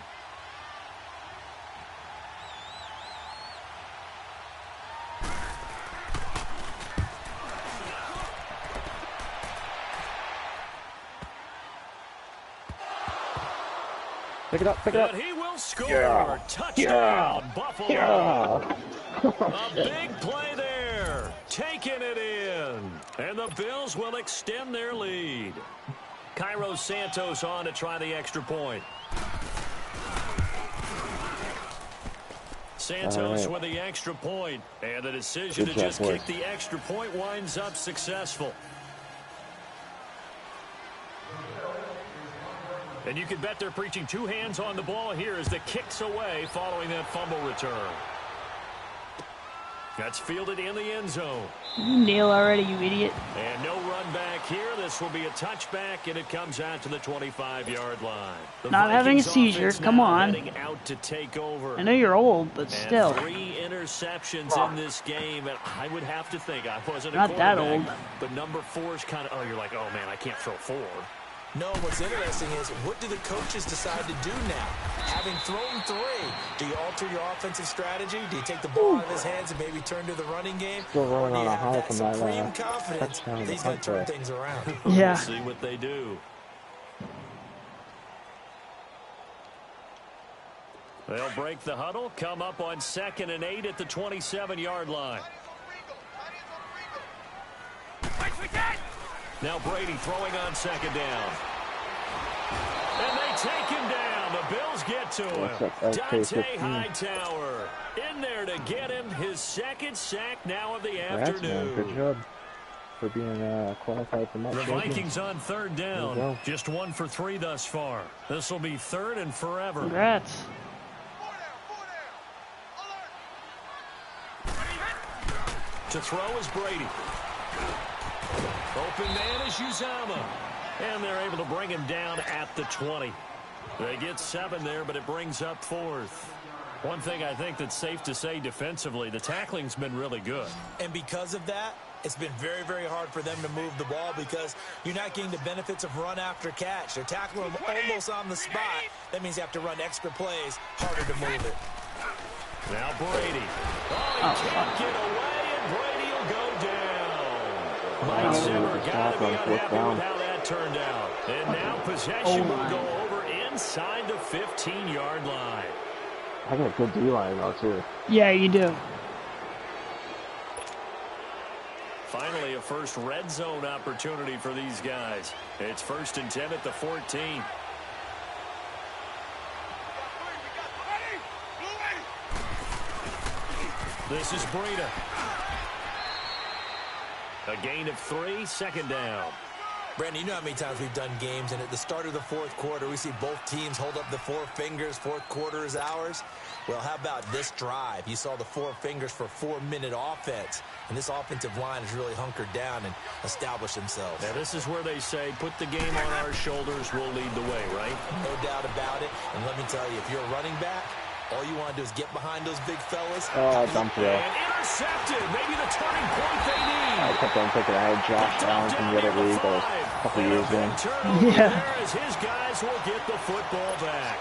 Speaker 1: Pick it up, pick it up.
Speaker 3: And he will score.
Speaker 1: Yeah.
Speaker 3: Touchdown, Buffalo.
Speaker 1: Yeah.
Speaker 3: A big play there. Taking it in. And the Bills will extend their lead. Cairo Santos on to try the extra point. Santos with the extra point. And the decision
Speaker 1: Good
Speaker 3: to
Speaker 1: job,
Speaker 3: just
Speaker 1: boys.
Speaker 3: kick the extra point winds up successful. And you can bet they're preaching two hands on the ball here as the kick's away following that fumble return. That's fielded in the end zone.
Speaker 2: Kneel already, you idiot.
Speaker 3: And no run back here. This will be a touchback, and it comes out to the 25-yard line. The
Speaker 2: Not having a
Speaker 3: Vikings
Speaker 2: seizure.
Speaker 3: offense
Speaker 2: Come
Speaker 3: now
Speaker 2: on.
Speaker 3: heading out to take over.
Speaker 2: I know you're old, but
Speaker 3: And
Speaker 2: still.
Speaker 3: 3 interceptions in this game, and I would have to think, I wasn't a
Speaker 2: Not that
Speaker 3: quarterback,
Speaker 2: old.
Speaker 3: but number 4 is kind of, oh, you're like, oh, man, I can't throw 4.
Speaker 4: No, what's interesting is, what do the coaches decide to do now? Having thrown 3, do you alter your offensive strategy? Do you take the ball out of his hands and maybe turn to the running game?
Speaker 1: Still running
Speaker 4: Or do you
Speaker 1: on a
Speaker 4: have
Speaker 1: high
Speaker 4: that
Speaker 1: from that,
Speaker 4: supreme confidence
Speaker 1: touchdown
Speaker 4: that he's going to turn
Speaker 1: punter.
Speaker 4: things around?
Speaker 2: Yeah.
Speaker 3: We'll see what they do. They'll break the huddle, come up on 2nd and 8 at the 27-yard line. Now Brady throwing on 2nd down. And they take him down. The Bills get to him. Dante Hightower in there to get him his 2nd sack now of the
Speaker 1: Congrats, man.
Speaker 3: afternoon.
Speaker 1: Good job for being qualified for much.
Speaker 3: The Vikings on 3rd
Speaker 1: There you
Speaker 3: down.
Speaker 1: go.
Speaker 3: Just 1 for 3 thus far. This will be 3rd and forever.
Speaker 2: Congrats.
Speaker 3: To throw is Brady. Open man is Uzama. And they're able to bring him down at the 20. They get 7 there, but it brings up 4th. One thing I think that's safe to say defensively, the tackling's been really good.
Speaker 4: And because of that, it's been very, very hard for them to move the ball because you're not getting the benefits of run after catch. They're tackling them almost on the spot. That means you have to run extra plays, harder to move it.
Speaker 3: Now Brady. Oh, he can't get away, and Brady will go down. Mike Zimmer got to be
Speaker 1: on fourth
Speaker 3: unhappy
Speaker 1: down.
Speaker 3: with how that turned out. And now possession will go over inside the 15-yard line.
Speaker 1: I got a good D-line though too.
Speaker 2: Yeah, you do.
Speaker 3: Finally, a first red zone opportunity for these guys. It's 1st and 10 at the 14. This is Breida. A gain of 3, 2nd down.
Speaker 4: Brandon, you know how many times we've done games, and at the start of the fourth quarter, we see both teams hold up the 4 fingers, fourth quarter is ours. Well, how about this drive? You saw the 4 fingers for 4-minute offense, and this offensive line has really hunkered down and established themselves.
Speaker 3: Now, this is where they say, put the game on our shoulders, we'll lead the way, right?
Speaker 4: No doubt about it, and let me tell you, if you're a running back, all you want to do is get behind those big fellas.
Speaker 1: Oh, dump throw.
Speaker 3: And intercepted, maybe the turning point they need.
Speaker 1: I kept on thinking I had Josh Allen from the other league a couple years in.
Speaker 2: Yeah.
Speaker 3: As his guys will get the football back.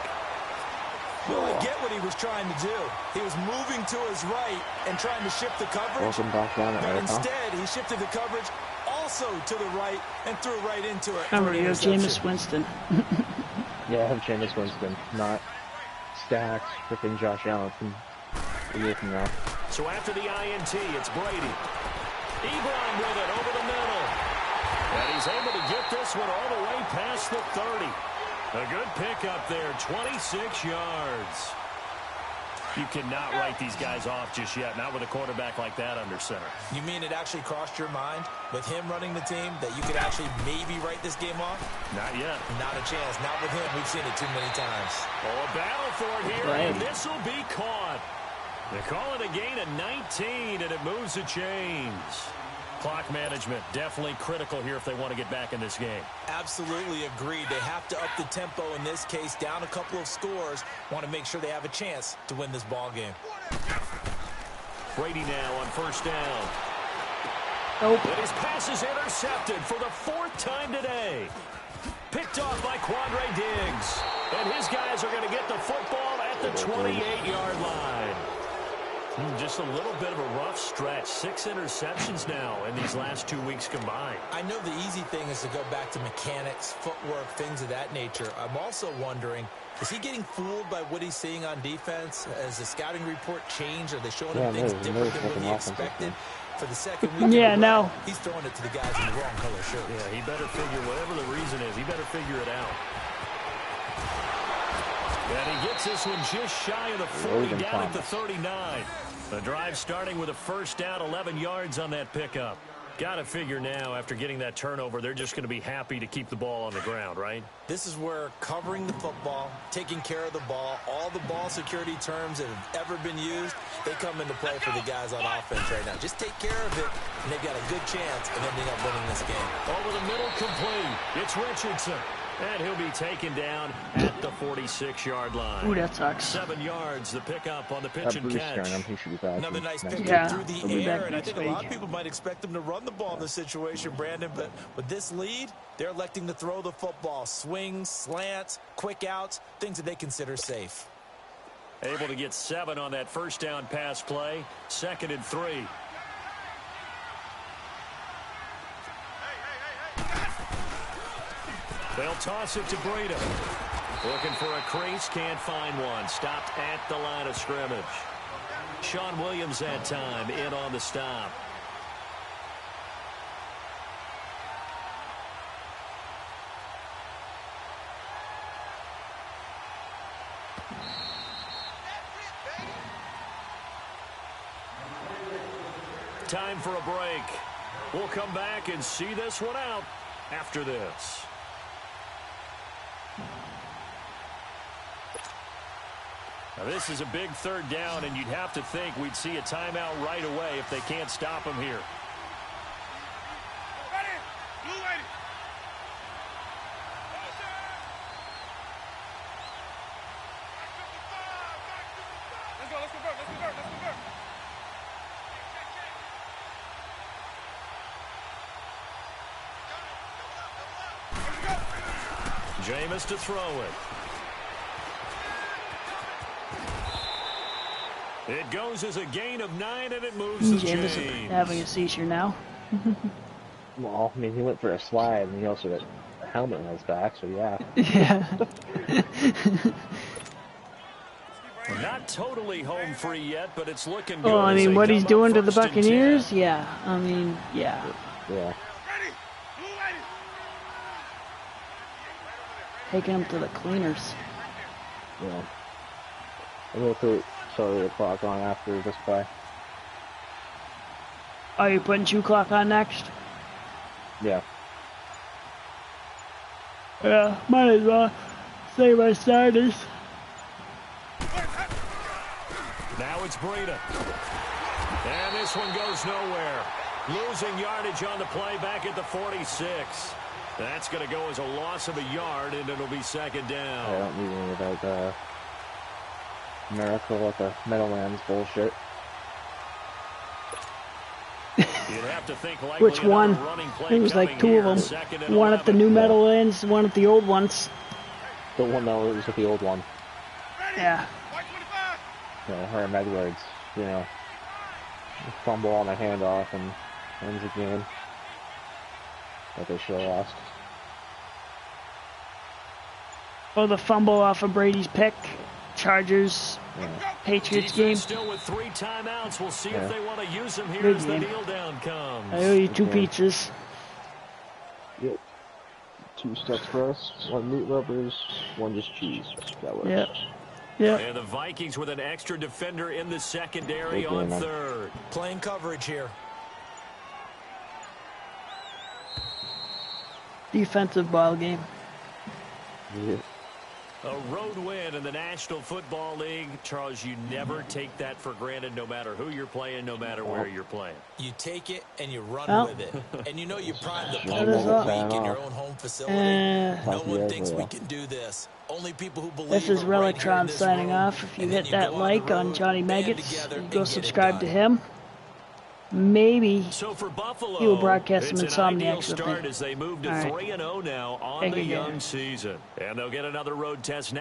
Speaker 4: Well, I get what he was trying to do. He was moving to his right and trying to shift the coverage.
Speaker 1: Welcome back down
Speaker 4: But
Speaker 1: there, huh?
Speaker 4: instead, he shifted the coverage also to the right and threw right into it.
Speaker 2: Remember,
Speaker 4: for an
Speaker 2: you have
Speaker 4: interception.
Speaker 2: Jameis Winston.
Speaker 1: Yeah, I have Jameis Winston, not Stacks, freaking Josh Allen from a year from now.
Speaker 3: So after the INT, it's Brady. Ebron with it over the middle. And he's able to get this one all the way past the 30. A good pickup there, 26 yards. You cannot write these guys off just yet, not with a quarterback like that under center.
Speaker 4: You mean it actually crossed your mind with him running the team that you could actually maybe write this game off?
Speaker 3: Not yet.
Speaker 4: Not a chance. Not with him. We've seen it too many times.
Speaker 3: Oh, a battle for it here,
Speaker 2: Right.
Speaker 3: and this will be caught. They call it a gain of 19, and it moves the chains. Clock management, definitely critical here if they want to get back in this game.
Speaker 4: Absolutely agreed. They have to up the tempo in this case, down a couple of scores. Want to make sure they have a chance to win this ball game.
Speaker 3: Brady now on 1st down.
Speaker 2: Nope.
Speaker 3: And his pass is intercepted for the 4th time today. Picked off by Quandre Diggs. And his guys are going to get the football at the 28-yard line. Just a little bit of a rough stretch. 6 interceptions now in these last 2 weeks combined.
Speaker 4: I know the easy thing is to go back to mechanics, footwork, things of that nature. I'm also wondering, is he getting fooled by what he's seeing on defense? Has the scouting report changed? Are they showing him things different than what he expected? For the second week,
Speaker 2: Yeah, no.
Speaker 4: He's throwing it to the guys in the wrong color shirt.
Speaker 3: Yeah, he better figure, whatever the reason is, he better figure it out. And he gets this one just shy of the 40, down at the 39. The drive starting with a 1st down, 11 yards on that pickup. Got to figure now, after getting that turnover, they're just going to be happy to keep the ball on the ground, right?
Speaker 4: This is where covering the football, taking care of the ball, all the ball security terms that have ever been used, they come into play for the guys on offense right now. Just take care of it, and they've got a good chance of ending up winning this game.
Speaker 3: Over the middle, complete. It's Richardson. And he'll be taken down at the 46-yard line.
Speaker 2: Ooh, that sucks.
Speaker 3: 7 yards, the pickup on the pitch and catch.
Speaker 1: He should be back.
Speaker 4: Another nice pick
Speaker 2: Yeah,
Speaker 4: through the
Speaker 2: he'll be
Speaker 4: air,
Speaker 2: back
Speaker 4: and I
Speaker 2: next
Speaker 4: think a lot of
Speaker 2: week.
Speaker 4: people might expect them to run the ball in this situation, Brandon, but with this lead, they're electing to throw the football. Swings, slants, quick outs, things that they consider safe.
Speaker 3: Able to get 7 on that 1st down pass play. 2nd and 3. They'll toss it to Breida. Looking for a crease, can't find one. Stopped at the line of scrimmage. Sean Williams that time in on the stop. Time for a break. We'll come back and see this one out after this. Now this is a big 3rd down, and you'd have to think we'd see a timeout right away if they can't stop him here. Jameis to throw it. It goes as a gain of 9, and it moves the
Speaker 2: Jameis
Speaker 3: chains.
Speaker 2: having a seizure now.
Speaker 1: Well, I mean, he went for a slide, and he also got a helmet on his back, so yeah.
Speaker 2: Yeah.
Speaker 3: Not totally home free yet, but it's looking good.
Speaker 2: Well, I mean, what he's doing to the Buccaneers,
Speaker 3: 10.
Speaker 2: yeah. I mean, yeah.
Speaker 1: Yeah.
Speaker 2: Taking him to the cleaners.
Speaker 1: Yeah. I'm going to put the clock on after this play.
Speaker 2: Are you putting 2 clock on next?
Speaker 1: Yeah.
Speaker 2: Yeah, might as well save my starters.
Speaker 3: Now it's Breida. And this one goes nowhere. Losing yardage on the play back at the 46. That's going to go as a loss of a yard, and it'll be second down.
Speaker 1: I don't need any of that miracle at the Meadowlands bullshit.
Speaker 3: You'd have to think likely
Speaker 2: Which one? It was like 2 of them. One at the new Meadowlands, one at the old ones.
Speaker 1: The one that was with the old one.
Speaker 2: Yeah.
Speaker 1: You know, Herm Edwards, you know, fumble on a handoff and ends the game. That they should have lost.
Speaker 2: Oh, the fumble off of Brady's pick. Chargers, Patriots game.
Speaker 3: Still with 3 timeouts. We'll see if they want to use them here
Speaker 2: Good
Speaker 3: as
Speaker 2: game.
Speaker 3: the kneel down comes.
Speaker 2: I owe you 2 pizzas.
Speaker 1: Yep. 2 steps for us, 1 meat lovers, 1 just cheese. That works.
Speaker 2: Yep. Yep.
Speaker 3: And the Vikings with an extra defender in the secondary
Speaker 1: Good
Speaker 3: on
Speaker 1: game,
Speaker 3: 3rd.
Speaker 4: Playing coverage here.
Speaker 2: Defensive ball game.
Speaker 1: Yeah.
Speaker 3: A road win in the National Football League. Charles, you never take that for granted, no matter who you're playing, no matter where you're playing.
Speaker 4: You take it and you run
Speaker 2: Well.
Speaker 4: with it. And you know you prime the
Speaker 2: That
Speaker 4: pump
Speaker 2: is
Speaker 4: every
Speaker 2: up.
Speaker 4: week in your own home facility. No one thinks we can do this. Only people who believe
Speaker 2: This is
Speaker 4: are right here in
Speaker 2: Relictron
Speaker 4: this
Speaker 2: signing
Speaker 4: room.
Speaker 2: off. If you
Speaker 4: And then
Speaker 2: hit
Speaker 4: you
Speaker 2: that
Speaker 4: go
Speaker 2: like
Speaker 4: the
Speaker 2: on
Speaker 4: road,
Speaker 2: Johnny
Speaker 4: band
Speaker 2: Meggett,
Speaker 4: together,
Speaker 2: you
Speaker 4: and
Speaker 2: go
Speaker 4: get it
Speaker 2: subscribe to
Speaker 4: done.
Speaker 2: him. Maybe
Speaker 3: So for Buffalo,
Speaker 2: he will broadcast
Speaker 3: it's
Speaker 2: some
Speaker 3: an ideal
Speaker 2: Insomniacs with
Speaker 3: start
Speaker 2: me.
Speaker 3: as they move to
Speaker 2: All right.
Speaker 3: 3-0 now on
Speaker 2: Thank
Speaker 3: the
Speaker 2: you,
Speaker 3: young
Speaker 2: guys.
Speaker 3: season. And they'll get another road test now.